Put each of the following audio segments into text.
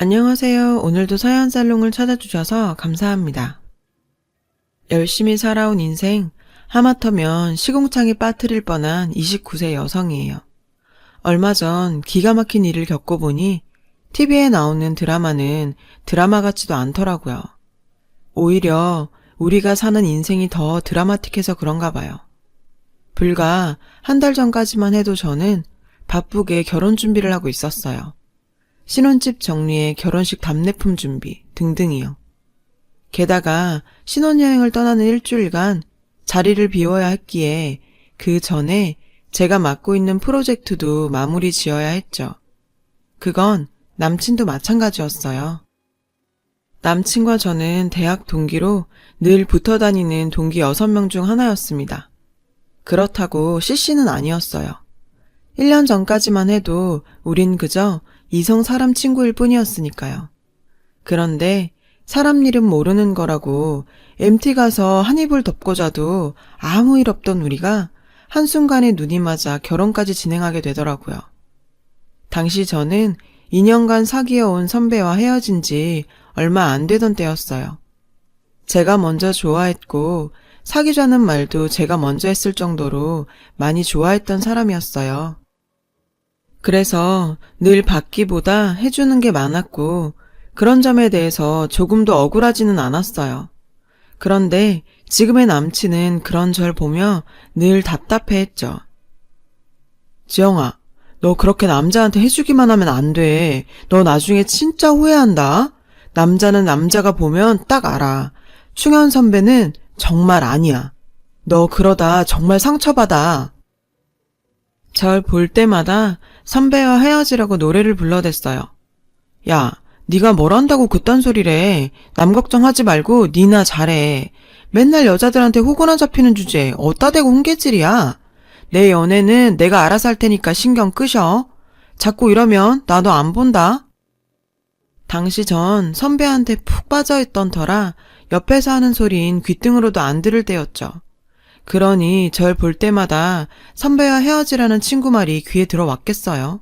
안녕하세요. 오늘도 서연살롱을 찾아주셔서 감사합니다. 열심히 살아온 인생, 하마터면 시궁창에 빠뜨릴 뻔한 29세 여성이에요. 얼마 전 기가 막힌 일을 겪어보니 TV에 나오는 드라마는 드라마 같지도 않더라고요. 오히려 우리가 사는 인생이 더 드라마틱해서 그런가 봐요. 불과 한 달 전까지만 해도 저는 바쁘게 결혼 준비를 하고 있었어요. 신혼집 정리에 결혼식 답례품 준비 등등이요. 게다가 신혼여행을 떠나는 일주일간 자리를 비워야 했기에 그 전에 제가 맡고 있는 프로젝트도 마무리 지어야 했죠. 그건 남친도 마찬가지였어요. 남친과 저는 대학 동기로 늘 붙어 다니는 동기 6명 중 하나였습니다. 그렇다고 CC는 아니었어요. 1년 전까지만 해도 우린 그저 이성 사람 친구일 뿐이었으니까요. 그런데 사람 일은 모르는 거라고 MT 가서 한 이불 덮고 자도 아무 일 없던 우리가 한순간에 눈이 맞아 결혼까지 진행하게 되더라고요. 당시 저는 2년간 사귀어온 선배와 헤어진 지 얼마 안 되던 때였어요. 제가 먼저 좋아했고 사귀자는 말도 제가 먼저 했을 정도로 많이 좋아했던 사람이었어요. 그래서 늘 받기보다 해주는 게 많았고 그런 점에 대해서 조금도 억울하지는 않았어요. 그런데 지금의 남친은 그런 절 보며 늘 답답해했죠. 지영아, 너 그렇게 남자한테 해주기만 하면 안 돼. 너 나중에 진짜 후회한다. 남자는 남자가 보면 딱 알아. 충현 선배는 정말 아니야. 너 그러다 정말 상처받아. 절 볼 때마다 선배와 헤어지라고 노래를 불러댔어요. 야, 네가 뭘 안다고 그딴 소리래. 남 걱정하지 말고 니나 잘해. 맨날 여자들한테 호구나 잡히는 주제에 어따 대고 훈계질이야. 내 연애는 내가 알아서 할 테니까 신경 끄셔. 자꾸 이러면 나도 안 본다. 당시 전 선배한테 푹 빠져있던 터라 옆에서 하는 소린 귓등으로도 안 들을 때였죠. 그러니 절 볼 때마다 선배와 헤어지라는 친구 말이 귀에 들어왔겠어요.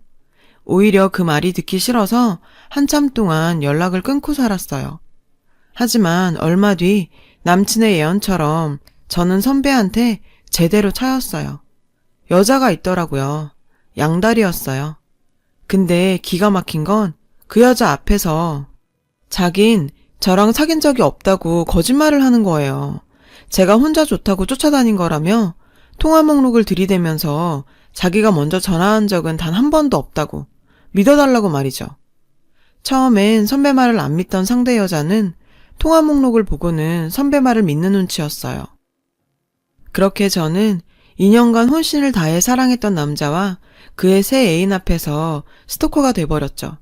오히려 그 말이 듣기 싫어서 한참 동안 연락을 끊고 살았어요. 하지만 얼마 뒤 남친의 예언처럼 저는 선배한테 제대로 차였어요. 여자가 있더라고요. 양다리였어요. 근데 기가 막힌 건 그 여자 앞에서 자긴 저랑 사귄 적이 없다고 거짓말을 하는 거예요. 제가 혼자 좋다고 쫓아다닌 거라며 통화 목록을 들이대면서 자기가 먼저 전화한 적은 단 한 번도 없다고 믿어달라고 말이죠. 처음엔 선배 말을 안 믿던 상대 여자는 통화 목록을 보고는 선배 말을 믿는 눈치였어요. 그렇게 저는 2년간 혼신을 다해 사랑했던 남자와 그의 새 애인 앞에서 스토커가 돼버렸죠.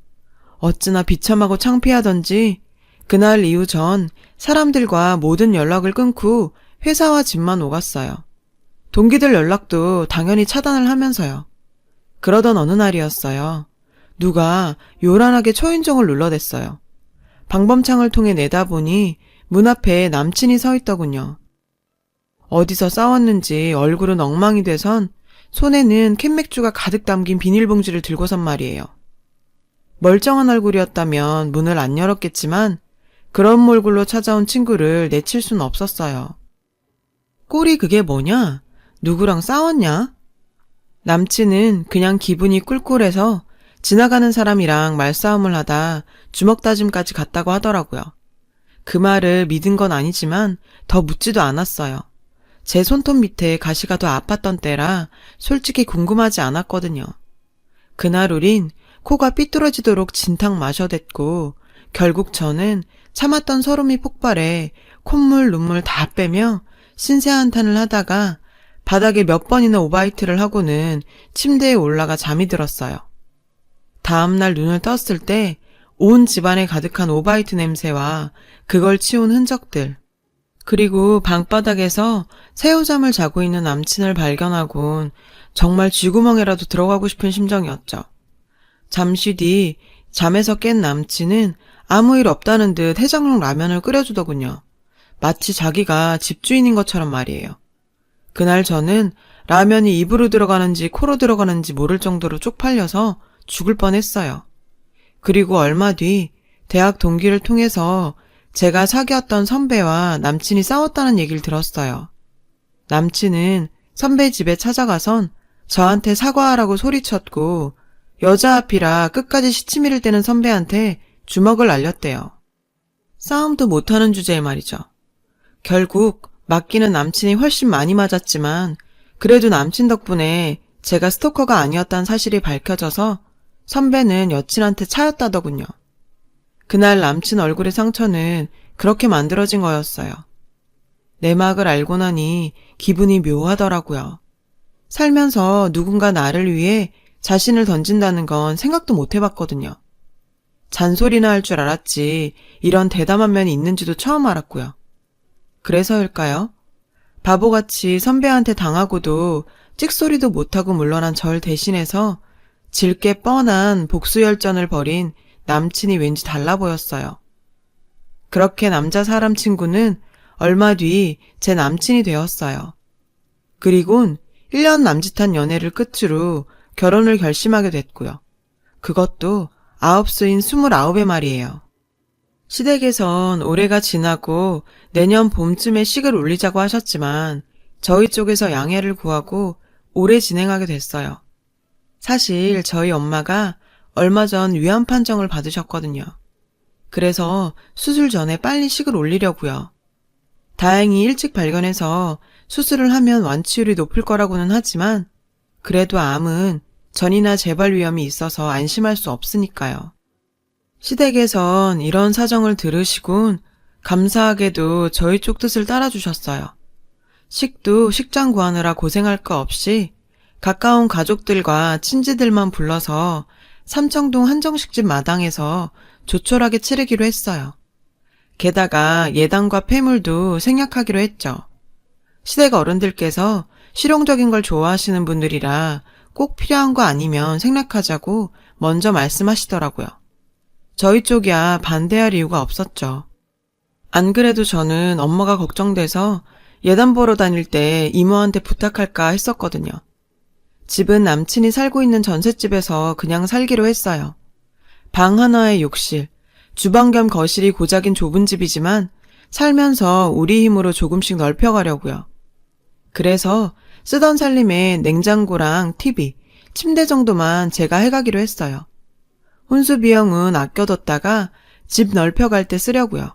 어찌나 비참하고 창피하던지 그날 이후 전 사람들과 모든 연락을 끊고 회사와 집만 오갔어요. 동기들 연락도 당연히 차단을 하면서요. 그러던 어느 날이었어요. 누가 요란하게 초인종을 눌러댔어요. 방범창을 통해 내다보니 문 앞에 남친이 서 있더군요. 어디서 싸웠는지 얼굴은 엉망이 돼선 손에는 캔맥주가 가득 담긴 비닐봉지를 들고선 말이에요. 멀쩡한 얼굴이었다면 문을 안 열었겠지만 그런 몰골로 찾아온 친구를 내칠 순 없었어요. 꼴이 그게 뭐냐? 누구랑 싸웠냐? 남친은 그냥 기분이 꿀꿀해서 지나가는 사람이랑 말싸움을 하다 주먹다짐까지 갔다고 하더라고요. 그 말을 믿은 건 아니지만 더 묻지도 않았어요. 제 손톱 밑에 가시가 더 아팠던 때라 솔직히 궁금하지 않았거든요. 그날 우린 코가 삐뚤어지도록 진탕 마셔댔고 결국 저는 참았던 서름이 폭발해 콧물 눈물 다 빼며 신세 한탄을 하다가 바닥에 몇 번이나 오바이트를 하고는 침대에 올라가 잠이 들었어요. 다음날 눈을 떴을 때 온 집안에 가득한 오바이트 냄새와 그걸 치운 흔적들, 그리고 방바닥에서 새우잠을 자고 있는 남친을 발견하곤 정말 쥐구멍에라도 들어가고 싶은 심정이었죠. 잠시 뒤 잠에서 깬 남친은 아무 일 없다는 듯 해장용 라면을 끓여주더군요. 마치 자기가 집주인인 것처럼 말이에요. 그날 저는 라면이 입으로 들어가는지 코로 들어가는지 모를 정도로 쪽팔려서 죽을 뻔했어요. 그리고 얼마 뒤 대학 동기를 통해서 제가 사귀었던 선배와 남친이 싸웠다는 얘기를 들었어요. 남친은 선배 집에 찾아가선 저한테 사과하라고 소리쳤고 여자 앞이라 끝까지 시치미를 떼는 선배한테 주먹을 날렸대요. 싸움도 못하는 주제에 말이죠. 결국 맞기는 남친이 훨씬 많이 맞았지만 그래도 남친 덕분에 제가 스토커가 아니었다는 사실이 밝혀져서 선배는 여친한테 차였다더군요. 그날 남친 얼굴의 상처는 그렇게 만들어진 거였어요. 내막을 알고 나니 기분이 묘하더라고요. 살면서 누군가 나를 위해 자신을 던진다는 건 생각도 못 해봤거든요. 잔소리나 할 줄 알았지 이런 대담한 면이 있는지도 처음 알았고요. 그래서일까요? 바보같이 선배한테 당하고도 찍소리도 못하고 물러난 절 대신해서 질게 뻔한 복수열전을 벌인 남친이 왠지 달라 보였어요. 그렇게 남자 사람 친구는 얼마 뒤 제 남친이 되었어요. 그리곤 1년 남짓한 연애를 끝으로 결혼을 결심하게 됐고요. 그것도 아홉수인 29의 말이에요. 시댁에선 올해가 지나고 내년 봄쯤에 식을 올리자고 하셨지만 저희 쪽에서 양해를 구하고 오래 진행하게 됐어요. 사실 저희 엄마가 얼마 전 위암 판정을 받으셨거든요. 그래서 수술 전에 빨리 식을 올리려고요. 다행히 일찍 발견해서 수술을 하면 완치율이 높을 거라고는 하지만 그래도 암은 전이나 재발 위험이 있어서 안심할 수 없으니까요. 시댁에선 이런 사정을 들으시곤 감사하게도 저희 쪽 뜻을 따라주셨어요. 식도 식장 구하느라 고생할 거 없이 가까운 가족들과 친지들만 불러서 삼청동 한정식집 마당에서 조촐하게 치르기로 했어요. 게다가 예당과 폐물도 생략하기로 했죠. 시댁 어른들께서 실용적인 걸 좋아하시는 분들이라 꼭 필요한 거 아니면 생략하자고 먼저 말씀하시더라고요. 저희 쪽이야 반대할 이유가 없었죠. 안 그래도 저는 엄마가 걱정돼서 예단 보러 다닐 때 이모한테 부탁할까 했었거든요. 집은 남친이 살고 있는 전셋집에서 그냥 살기로 했어요. 방 하나에 욕실, 주방 겸 거실이 고작인 좁은 집이지만 살면서 우리 힘으로 조금씩 넓혀가려고요. 그래서 쓰던 살림에 냉장고랑 TV, 침대 정도만 제가 해가기로 했어요. 혼수 비용은 아껴뒀다가 집 넓혀갈 때 쓰려고요.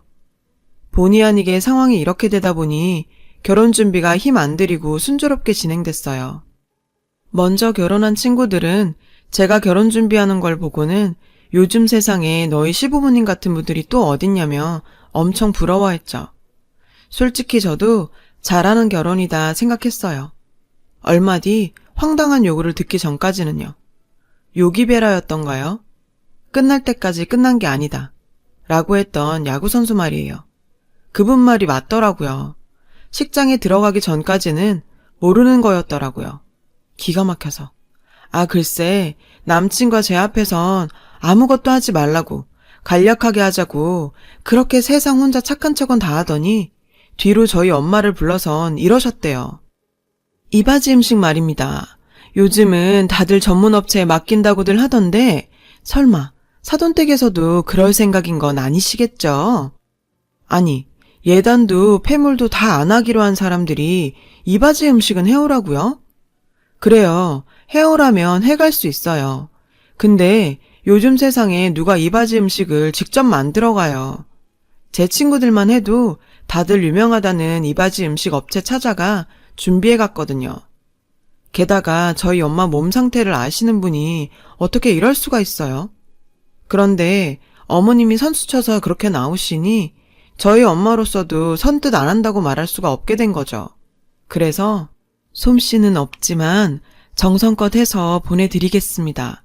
본의 아니게 상황이 이렇게 되다 보니 결혼 준비가 힘 안 들이고 순조롭게 진행됐어요. 먼저 결혼한 친구들은 제가 결혼 준비하는 걸 보고는 요즘 세상에 너희 시부모님 같은 분들이 또 어딨냐며 엄청 부러워했죠. 솔직히 저도 잘하는 결혼이다 생각했어요. 얼마 뒤 황당한 요구를 듣기 전까지는요. 요기베라였던가요? 끝날 때까지 끝난 게 아니다. 라고 했던 야구선수 말이에요. 그분 말이 맞더라고요. 식장에 들어가기 전까지는 모르는 거였더라고요. 기가 막혀서. 아, 글쎄, 남친과 제 앞에선 아무것도 하지 말라고, 간략하게 하자고, 그렇게 세상 혼자 착한 척은 다 하더니, 뒤로 저희 엄마를 불러선 이러셨대요. 이바지 음식 말입니다. 요즘은 다들 전문 업체에 맡긴다고들 하던데, 설마, 사돈댁에서도 그럴 생각인 건 아니시겠죠? 아니, 예단도 폐물도 다 안 하기로 한 사람들이 이바지 음식은 해오라고요? 그래요. 해오라면 해갈 수 있어요. 근데 요즘 세상에 누가 이바지 음식을 직접 만들어가요. 제 친구들만 해도 다들 유명하다는 이바지 음식 업체 찾아가 준비해 갔거든요. 게다가 저희 엄마 몸 상태를 아시는 분이 어떻게 이럴 수가 있어요? 그런데 어머님이 선수 쳐서 그렇게 나오시니 저희 엄마로서도 선뜻 안 한다고 말할 수가 없게 된 거죠. 그래서 솜씨는 없지만 정성껏 해서 보내드리겠습니다.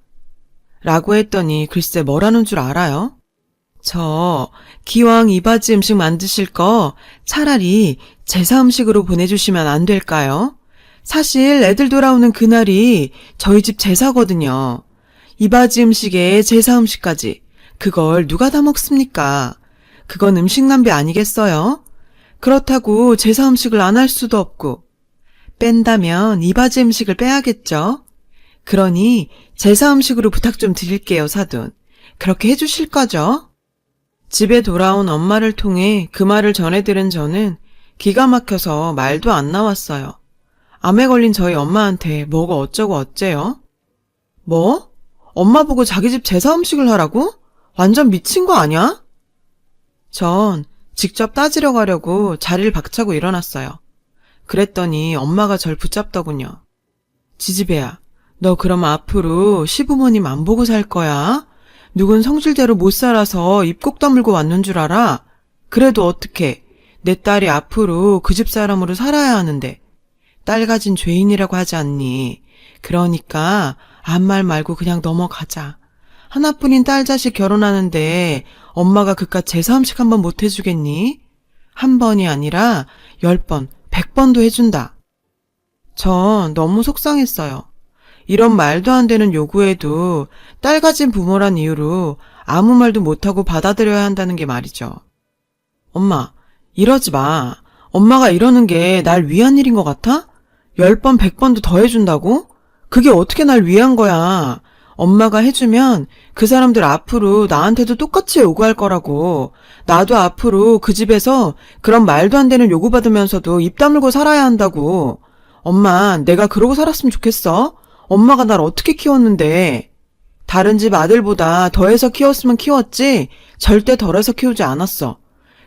라고 했더니 글쎄 뭐라는 줄 알아요? 저 기왕 이바지 음식 만드실 거 차라리 제사 음식으로 보내주시면 안 될까요? 사실 애들 돌아오는 그날이 저희 집 제사거든요. 이바지 음식에 제사 음식까지 그걸 누가 다 먹습니까? 그건 음식 낭비 아니겠어요? 그렇다고 제사 음식을 안 할 수도 없고 뺀다면 이바지 음식을 빼야겠죠? 그러니 제사 음식으로 부탁 좀 드릴게요, 사돈. 그렇게 해주실 거죠? 집에 돌아온 엄마를 통해 그 말을 전해들은 저는 기가 막혀서 말도 안 나왔어요. 암에 걸린 저희 엄마한테 뭐가 어쩌고 어째요? 뭐? 엄마 보고 자기 집 제사 음식을 하라고? 완전 미친 거 아니야? 전 직접 따지러 가려고 자리를 박차고 일어났어요. 그랬더니 엄마가 절 붙잡더군요. 지지배야, 너 그럼 앞으로 시부모님 안 보고 살 거야? 누군 성질대로 못 살아서 입 꼭 다물고 왔는 줄 알아? 그래도 어떡해. 내 딸이 앞으로 그 집 사람으로 살아야 하는데. 딸 가진 죄인이라고 하지 않니? 그러니까 아무 말 말고 그냥 넘어가자. 하나뿐인 딸 자식 결혼하는데 엄마가 그깟 제사 음식 한 번 못 해주겠니? 한 번이 아니라 10번, 100번도 해준다. 전 너무 속상했어요. 이런 말도 안 되는 요구에도 딸 가진 부모란 이유로 아무 말도 못하고 받아들여야 한다는 게 말이죠. 엄마, 이러지 마. 엄마가 이러는 게 날 위한 일인 것 같아? 10번, 100번도 더 해준다고? 그게 어떻게 날 위한 거야. 엄마가 해주면 그 사람들 앞으로 나한테도 똑같이 요구할 거라고. 나도 앞으로 그 집에서 그런 말도 안 되는 요구받으면서도 입 다물고 살아야 한다고. 엄마, 내가 그러고 살았으면 좋겠어? 엄마가 날 어떻게 키웠는데. 다른 집 아들보다 더해서 키웠으면 키웠지 절대 덜해서 키우지 않았어.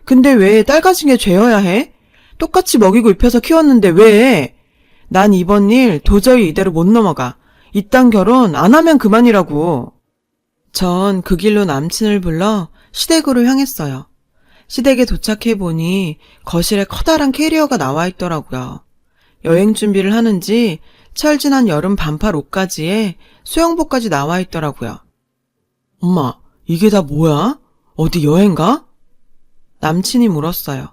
근데 왜 딸 가진 게 죄여야 해? 똑같이 먹이고 입혀서 키웠는데 왜? 난 이번 일 도저히 이대로 못 넘어가. 이딴 결혼 안 하면 그만이라고. 전 그 길로 남친을 불러 시댁으로 향했어요. 시댁에 도착해보니 거실에 커다란 캐리어가 나와 있더라고요. 여행 준비를 하는지 철진한 여름 반팔 옷까지에 수영복까지 나와 있더라고요. 엄마, 이게 다 뭐야? 어디 여행 가? 남친이 물었어요.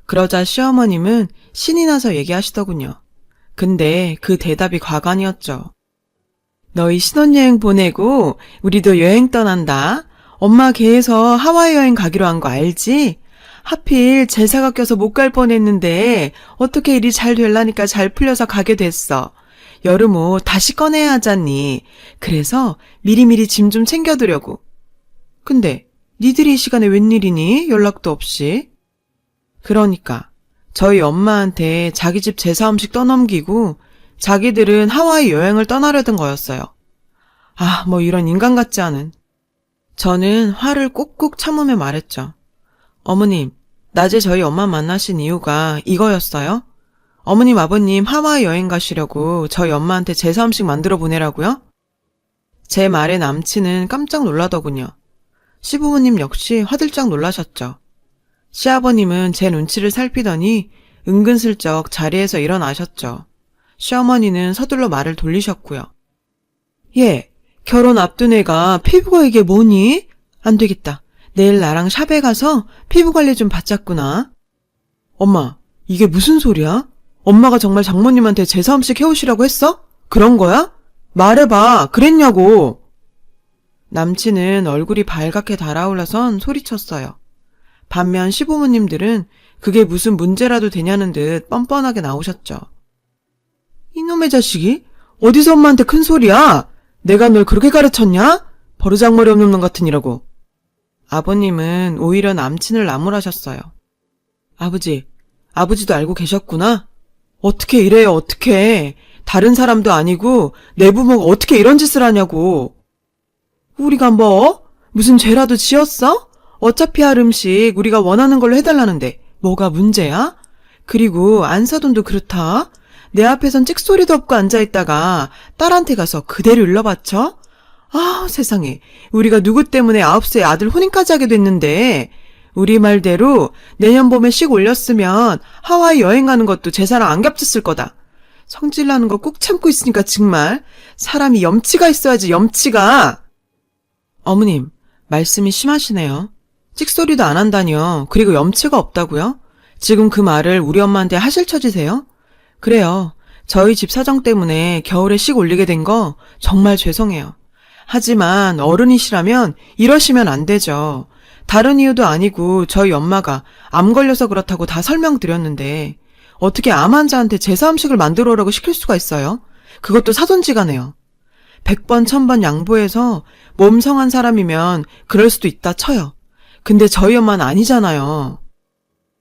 그러자 시어머님은 신이 나서 얘기하시더군요. 근데 그 대답이 과간이었죠. 너희 신혼여행 보내고 우리도 여행 떠난다. 엄마 걔에서 하와이 여행 가기로 한 거 알지? 하필 제사가 껴서 못 갈 뻔했는데 어떻게 일이 잘 되려니까 잘 풀려서 가게 됐어. 여름옷 다시 꺼내야 하잖니. 그래서 미리미리 짐 좀 챙겨두려고. 근데 니들이 이 시간에 웬일이니? 연락도 없이. 그러니까 저희 엄마한테 자기 집 제사 음식 떠넘기고 자기들은 하와이 여행을 떠나려던 거였어요. 아, 뭐 이런 인간 같지 않은. 저는 화를 꾹꾹 참으며 말했죠. 어머님, 낮에 저희 엄마 만나신 이유가 이거였어요? 어머님, 아버님 하와이 여행 가시려고 저희 엄마한테 제사 음식 만들어 보내라고요? 제 말에 남친은 깜짝 놀라더군요. 시부모님 역시 화들짝 놀라셨죠. 시아버님은 제 눈치를 살피더니 은근슬쩍 자리에서 일어나셨죠. 시어머니는 서둘러 말을 돌리셨고요. 얘, 결혼 앞둔 애가 피부가 이게 뭐니? 안 되겠다. 내일 나랑 샵에 가서 피부 관리 좀 받자꾸나. 엄마, 이게 무슨 소리야? 엄마가 정말 장모님한테 제사 음식 해오시라고 했어? 그런 거야? 말해봐. 그랬냐고. 남친은 얼굴이 발갛게 달아올라선 소리쳤어요. 반면 시부모님들은 그게 무슨 문제라도 되냐는 듯 뻔뻔하게 나오셨죠. 이놈의 자식이? 어디서 엄마한테 큰 소리야? 내가 널 그렇게 가르쳤냐? 버르장머리 없는 놈 같으니라고. 아버님은 오히려 남친을 나무라셨어요. 아버지도 알고 계셨구나? 어떻게 이래요, 어떻게. 다른 사람도 아니고 내 부모가 어떻게 이런 짓을 하냐고. 우리가 뭐? 무슨 죄라도 지었어? 어차피 할 음식 우리가 원하는 걸로 해달라는데 뭐가 문제야? 그리고 안사돈도 그렇다. 내 앞에선 찍소리도 없고 앉아있다가 딸한테 가서 그대로 일러바쳐? 아, 세상에. 우리가 누구 때문에 9세 아들 혼인까지 하게 됐는데 우리 말대로 내년 봄에 씩 올렸으면 하와이 여행 가는 것도 제사랑 안 겹쳤을 거다. 성질나는 거 꾹 참고 있으니까 정말 사람이 염치가 있어야지, 염치가. 어머님, 말씀이 심하시네요. 찍소리도 안 한다뇨. 그리고 염치가 없다고요? 지금 그 말을 우리 엄마한테 하실 처지세요? 그래요. 저희 집 사정 때문에 겨울에 씩 올리게 된 거 정말 죄송해요. 하지만 어른이시라면 이러시면 안 되죠. 다른 이유도 아니고 저희 엄마가 암 걸려서 그렇다고 다 설명드렸는데 어떻게 암 환자한테 제사 음식을 만들어 오라고 시킬 수가 있어요? 그것도 사돈지간에요. 100번 1000번 양보해서 몸 성한 사람이면 그럴 수도 있다 쳐요. 근데 저희 엄마는 아니잖아요.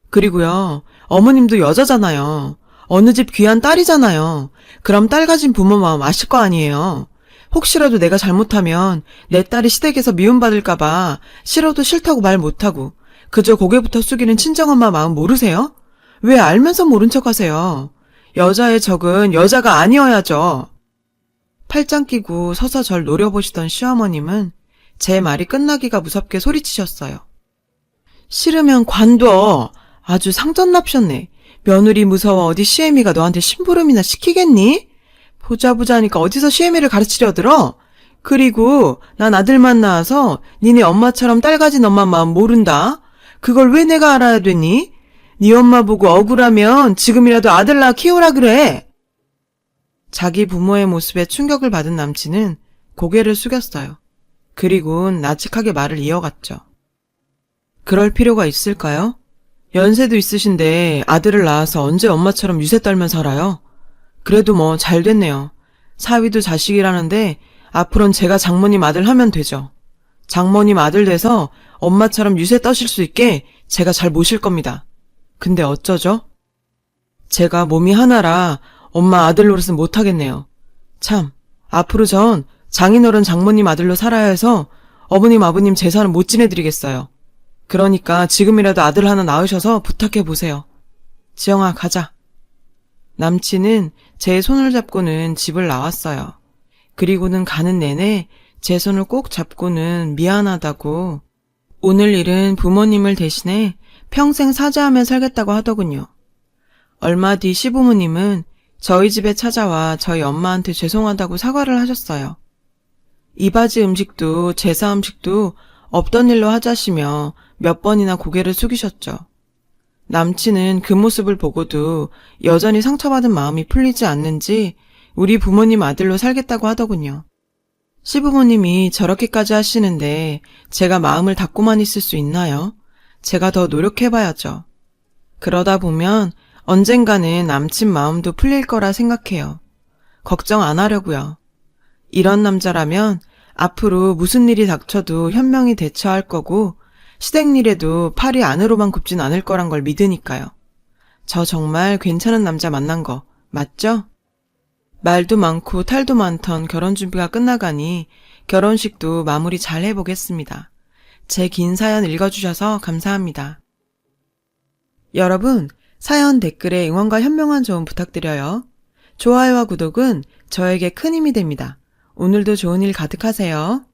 그리고요, 어머님도 여자잖아요. 어느 집 귀한 딸이잖아요. 그럼 딸 가진 부모 마음 아실 거 아니에요. 혹시라도 내가 잘못하면 내 딸이 시댁에서 미움받을까봐 싫어도 싫다고 말 못하고 그저 고개부터 숙이는 친정엄마 마음 모르세요? 왜 알면서 모른 척 하세요? 여자의 적은 여자가 아니어야죠. 팔짱 끼고 서서 절 노려보시던 시어머님은 제 말이 끝나기가 무섭게 소리치셨어요. 싫으면 관둬. 아주 상전납셨네. 며느리 무서워 어디 시애미가 너한테 심부름이나 시키겠니? 보자보자니까 어디서 시애미를 가르치려 들어? 그리고 난 아들만 낳아서 니네 엄마처럼 딸 가진 엄마 마음 모른다. 그걸 왜 내가 알아야 되니? 네 엄마 보고 억울하면 지금이라도 아들 낳아 키우라 그래. 자기 부모의 모습에 충격을 받은 남친은 고개를 숙였어요. 그리고는 나직하게 말을 이어갔죠. 그럴 필요가 있을까요? 연세도 있으신데 아들을 낳아서 언제 엄마처럼 유세 떨면 살아요? 그래도 뭐 잘 됐네요. 사위도 자식이라는데 앞으론 제가 장모님 아들 하면 되죠. 장모님 아들 돼서 엄마처럼 유세 떠실 수 있게 제가 잘 모실 겁니다. 근데 어쩌죠? 제가 몸이 하나라 엄마 아들 노릇은 못하겠네요. 참, 앞으로 전 장인어른 장모님 아들로 살아야 해서 어머님 아버님 제사는 못 지내드리겠어요. 그러니까 지금이라도 아들 하나 낳으셔서 부탁해보세요. 지영아, 가자. 남친은 제 손을 잡고는 집을 나왔어요. 그리고는 가는 내내 제 손을 꼭 잡고는 미안하다고 오늘 일은 부모님을 대신해 평생 사죄하며 살겠다고 하더군요. 얼마 뒤 시부모님은 저희 집에 찾아와 저희 엄마한테 죄송하다고 사과를 하셨어요. 이바지 음식도 제사 음식도 없던 일로 하자시며 몇 번이나 고개를 숙이셨죠. 남친은 그 모습을 보고도 여전히 상처받은 마음이 풀리지 않는지 우리 부모님 아들로 살겠다고 하더군요. 시부모님이 저렇게까지 하시는데 제가 마음을 닫고만 있을 수 있나요? 제가 더 노력해봐야죠. 그러다 보면 언젠가는 남친 마음도 풀릴 거라 생각해요. 걱정 안 하려고요. 이런 남자라면 앞으로 무슨 일이 닥쳐도 현명히 대처할 거고 시댁일에도 팔이 안으로만 굽진 않을 거란 걸 믿으니까요. 저 정말 괜찮은 남자 만난 거 맞죠? 말도 많고 탈도 많던 결혼 준비가 끝나가니 결혼식도 마무리 잘 해보겠습니다. 제 긴 사연 읽어주셔서 감사합니다. 여러분, 사연 댓글에 응원과 현명한 조언 부탁드려요. 좋아요와 구독은 저에게 큰 힘이 됩니다. 오늘도 좋은 일 가득하세요.